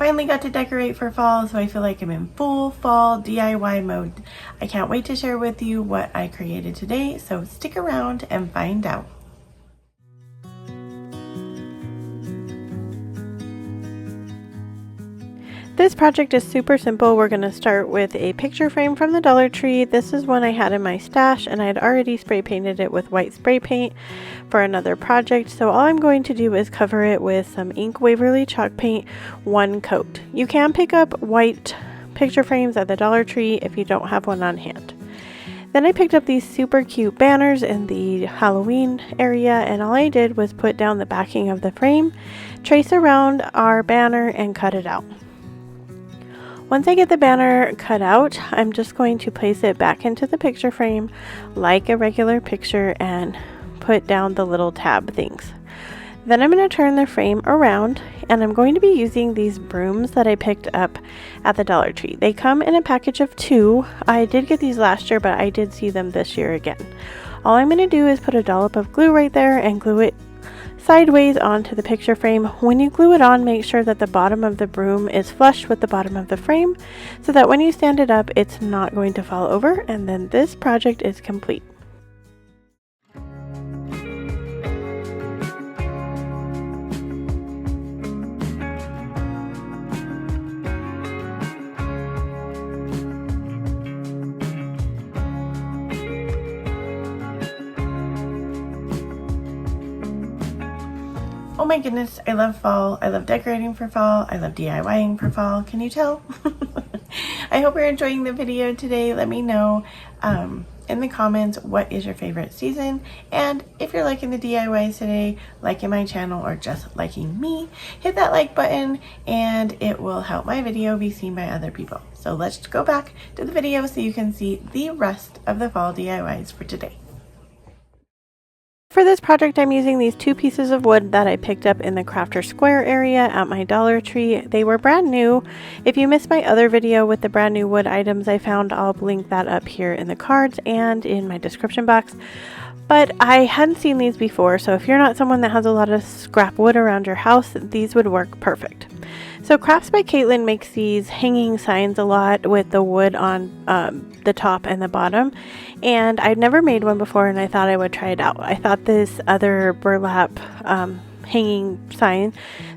finally got to decorate for fall, so I feel like I'm in full fall DIY mode. I can't wait to share with you what I created today, so stick around and find out. This project is super simple. We're going to start with a picture frame from the Dollar Tree. This is one I had in my stash, and I had already spray painted it with white spray paint for another project. So all I'm going to do is cover it with some ink Waverly chalk paint, one coat. You can pick up white picture frames at the Dollar Tree if you don't have one on hand. Then I picked up these super cute banners in the Halloween area, and all I did was put down the backing of the frame, trace around our banner, and cut it out. Once I get the banner cut out, I'm just going to place it back into the picture frame like a regular picture and put down the little tab things. Then I'm going to turn the frame around, and I'm going to be using these brooms that I picked up at the Dollar Tree. They come in a package of 2. I did get these last year, but I did see them this year again. All I'm going to do is put a dollop of glue right there and glue it sideways onto the picture frame. When you glue it on, make sure that the bottom of the broom is flush with the bottom of the frame so that when you stand it up, it's not going to fall over, and then this project is complete. Oh my goodness, I love fall. I love decorating for fall. I love DIYing for fall. Can you tell? I hope you're enjoying the video today. Let me know in the comments what is your favorite season, and if you're liking the DIYs today, liking my channel, or just liking me, hit that like button and it will help my video be seen by other people. So let's go back to the video so you can see the rest of the fall DIYs for today. For this project, I'm using these 2 pieces of wood that I picked up in the Crafter Square area at my Dollar Tree. They were brand new. If you missed my other video with the brand new wood items I found, I'll link that up here in the cards and in my description box. But I hadn't seen these before, so if you're not someone that has a lot of scrap wood around your house, these would work perfect. So Crafts by Caitlin makes these hanging signs a lot with the wood on the top and the bottom, and I'd never made one before, and I thought I would try it out. I thought this other burlap hanging sign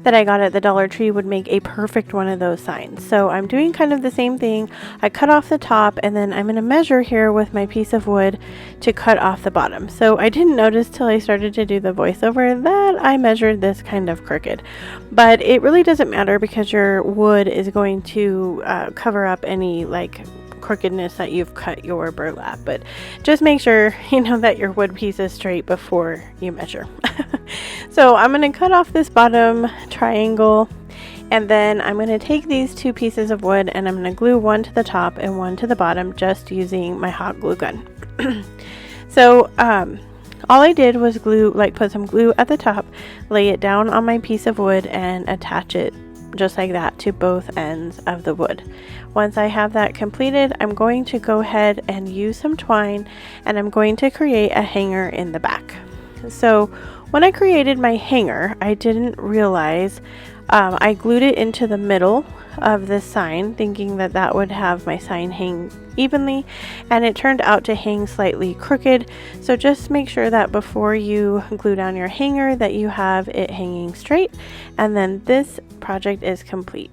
that I got at the Dollar Tree would make a perfect one of those signs. So I'm doing kind of the same thing. I cut off the top, and then I'm going to measure here with my piece of wood to cut off the bottom. So I didn't notice till I started to do the voiceover that I measured this kind of crooked, but it really doesn't matter because your wood is going to cover up any like crookedness that you've cut your burlap. But just make sure you know that your wood piece is straight before you measure. So I'm going to cut off this bottom triangle, and then I'm going to take these 2 pieces of wood and I'm going to glue one to the top and one to the bottom just using my hot glue gun. So all I did was put some glue at the top, lay it down on my piece of wood, and attach it just like that to both ends of the wood. Once I have that completed, I'm going to go ahead and use some twine, and I'm going to create a hanger in the back. So when I created my hanger, I didn't realize I glued it into the middle of this sign, thinking that that would have my sign hang evenly, and it turned out to hang slightly crooked. So just make sure that before you glue down your hanger that you have it hanging straight, and then this project is complete.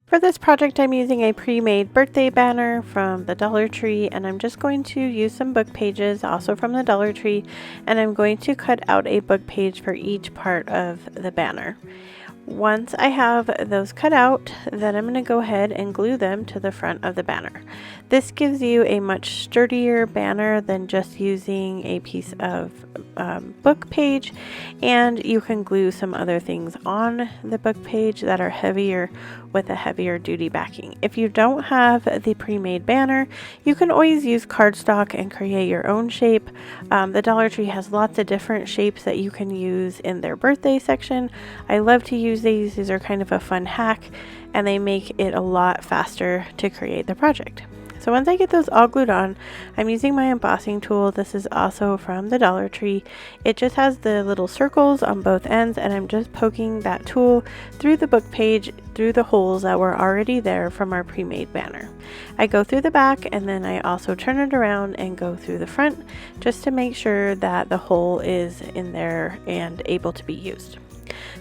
For this project, I'm using a pre-made birthday banner from the Dollar Tree, and I'm just going to use some book pages also from the Dollar Tree, and I'm going to cut out a book page for each part of the banner. Once I have those cut out, then I'm going to go ahead and glue them to the front of the banner. This gives you a much sturdier banner than just using a piece of book page, and you can glue some other things on the book page that are heavier with a heavier duty backing. If you don't have the pre-made banner, you can always use cardstock and create your own shape. The Dollar Tree has lots of different shapes that you can use in their birthday section. I love to use these. These are kind of a fun hack, and they make it a lot faster to create the project. So once I get those all glued on, I'm using my embossing tool. This is also from the Dollar Tree. It just has the little circles on both ends, and I'm just poking that tool through the book page, through the holes that were already there from our pre-made banner. I go through the back, and then I also turn it around and go through the front just to make sure that the hole is in there and able to be used.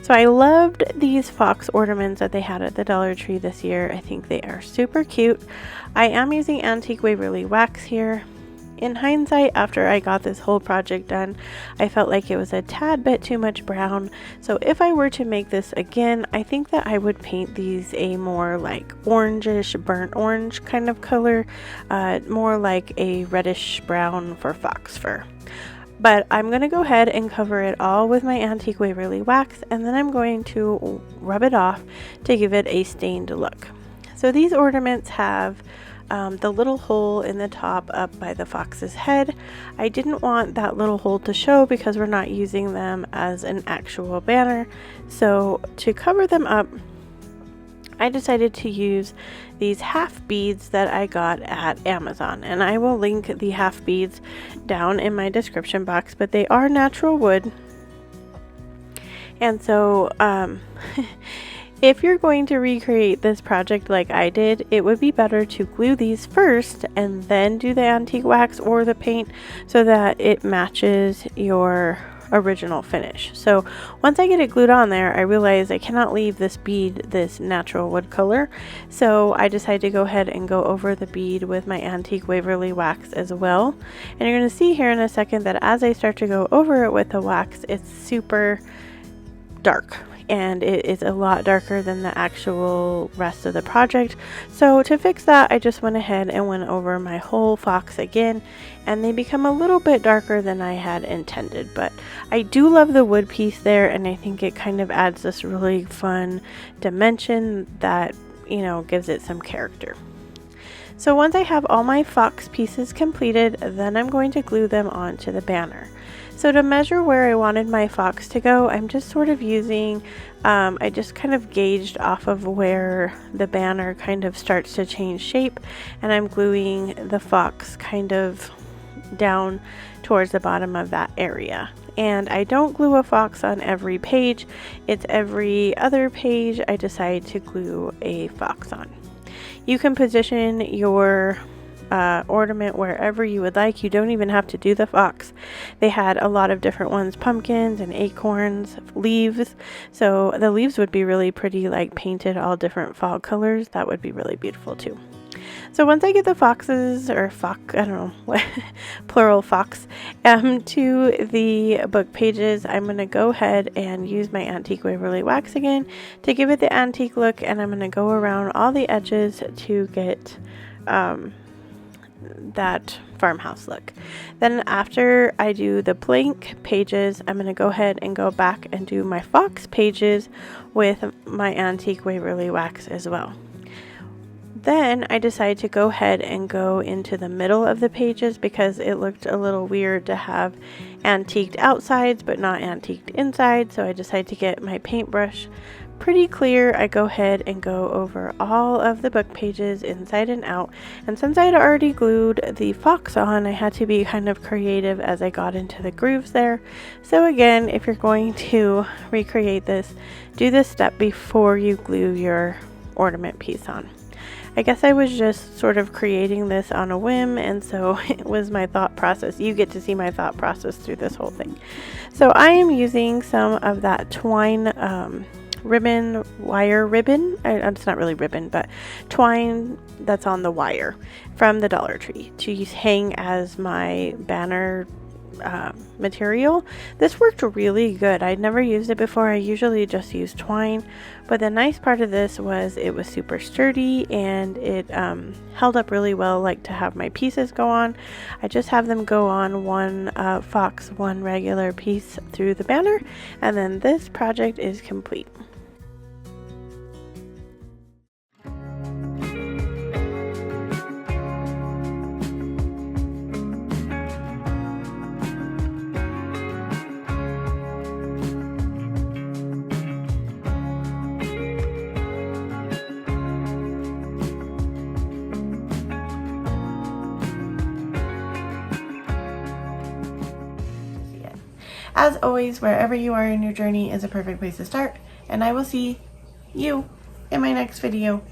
So I loved these fox ornaments that they had at the Dollar Tree this year. I think they are super cute. I am using antique Waverly wax here. In hindsight, after I got this whole project done, I felt like it was a tad bit too much brown. So if I were to make this again, I think that I would paint these a more like orangish, burnt orange kind of color, more like a reddish brown for fox fur. But I'm going to go ahead and cover it all with my antique Waverly wax, and then I'm going to rub it off to give it a stained look. So these ornaments have the little hole in the top up by the fox's head. I didn't want that little hole to show because we're not using them as an actual banner. So to cover them up, I decided to use these half beads that I got at Amazon, and I will link the half beads down in my description box, but they are natural wood. And so if you're going to recreate this project like I did, it would be better to glue these first and then do the antique wax or the paint so that it matches your original finish. So once I get it glued on there, I realize I cannot leave this bead this natural wood color, so I decided to go ahead and go over the bead with my antique Waverly wax as well. And you're going to see here in a second that as I start to go over it with the wax, it's super dark, and it is a lot darker than the actual rest of the project. So to fix that, I just went ahead and went over my whole fox again, and they become a little bit darker than I had intended. But I do love the wood piece there, and I think it kind of adds this really fun dimension that, you know, gives it some character. So once I have all my fox pieces completed, then I'm going to glue them onto the banner. So to measure where I wanted my fox to go, I'm just sort of using, I just kind of gauged off of where the banner kind of starts to change shape, and I'm gluing the fox kind of down towards the bottom of that area. And I don't glue a fox on every page, it's every other page I decide to glue a fox on. You can position your ornament wherever you would like. You don't even have to do the fox. They had a lot of different ones, pumpkins and acorns, leaves. So the leaves would be really pretty, like painted all different fall colors. That would be really beautiful too. So once I get the foxes, or I don't know what plural fox, to the book pages, I'm going to go ahead and use my antique Waverly wax again to give it the antique look, and I'm going to go around all the edges to get that farmhouse look. Then after I do the blank pages, I'm going to go ahead and go back and do my fox pages with my antique Waverly wax as well. Then I decided to go ahead and go into the middle of the pages because it looked a little weird to have antiqued outsides but not antiqued inside. So I decided to get my paintbrush pretty clear. I go ahead and go over all of the book pages inside and out. And since I had already glued the fox on, I had to be kind of creative as I got into the grooves there. So again, if you're going to recreate this, do this step before you glue your ornament piece on. I guess I was just sort of creating this on a whim, and so it was my thought process. You get to see my thought process through this whole thing. So I am using some of that twine wire ribbon. It's not really ribbon, but twine that's on the wire from the Dollar Tree to hang as my banner material. This worked really good. I'd never used it before. I usually just use twine, but the nice part of this was it was super sturdy and it held up really well, like to have my pieces go on. I just have them go on one fox, one regular piece through the banner, and then this project is complete. As always, wherever you are in your journey is a perfect place to start, and I will see you in my next video.